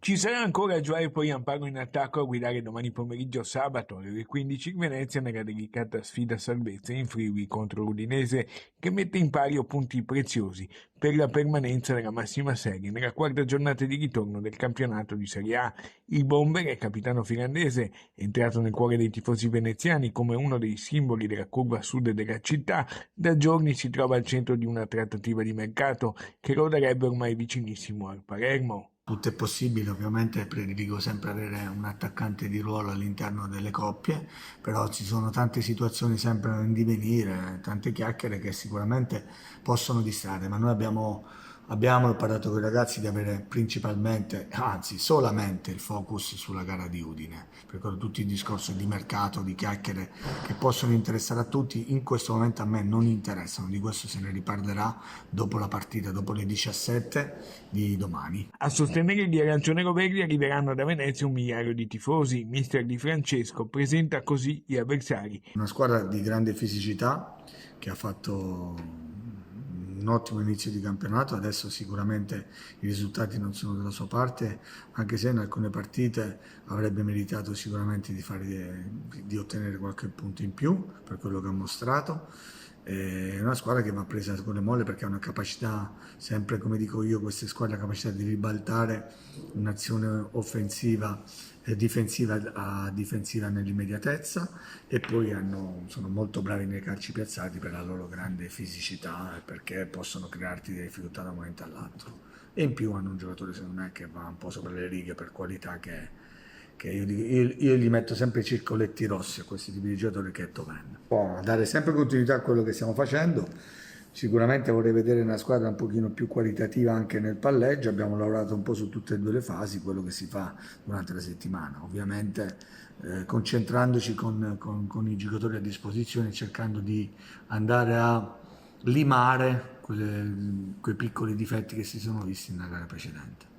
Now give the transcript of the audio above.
Ci sarà ancora Joao Poyampalo in attacco a guidare domani pomeriggio sabato alle ore 15 in Venezia nella delicata sfida salvezza in Friuli contro l'Udinese che mette in palio punti preziosi per la permanenza nella massima serie nella quarta giornata di ritorno del campionato di Serie A. Il bomber è capitano finlandese, entrato nel cuore dei tifosi veneziani come uno dei simboli della curva sud della città, da giorni si trova al centro di una trattativa di mercato che lo darebbe ormai vicinissimo al Palermo. Tutto è possibile, ovviamente prediligo sempre avere un attaccante di ruolo all'interno delle coppie, però ci sono tante situazioni sempre in divenire, tante chiacchiere che sicuramente possono distrarre, ma noi abbiamo parlato con i ragazzi di avere principalmente, anzi solamente il focus sulla gara di Udine, perché tutti i discorsi di mercato, di chiacchiere che possono interessare a tutti, in questo momento a me non interessano, di questo se ne riparlerà dopo la partita, dopo le 17 di domani. A sostenere gli arancione-verdi arriveranno da Venezia 1 miliardo di tifosi. Mister Di Francesco presenta così gli avversari. Una squadra di grande fisicità che ha fatto un ottimo inizio di campionato, adesso sicuramente i risultati non sono dalla sua parte, anche se in alcune partite avrebbe meritato sicuramente di ottenere qualche punto in più per quello che ha mostrato. È una squadra che va presa con le molle perché ha una capacità, sempre come dico io, queste squadre hanno la capacità di ribaltare un'azione offensiva e difensiva a difensiva nell'immediatezza e poi sono molto bravi nei calci piazzati per la loro grande fisicità e perché possono crearti delle difficoltà da un momento all'altro. E in più hanno un giocatore secondo me che va un po' sopra le righe per qualità che io gli metto sempre i circoletti rossi a questi tipi di giocatori che è Toven. Può dare sempre continuità a quello che stiamo facendo, sicuramente vorrei vedere una squadra un pochino più qualitativa anche nel palleggio, abbiamo lavorato un po' su tutte e due le fasi, quello che si fa durante la settimana, ovviamente concentrandoci con i giocatori a disposizione, cercando di andare a limare quei piccoli difetti che si sono visti nella gara precedente.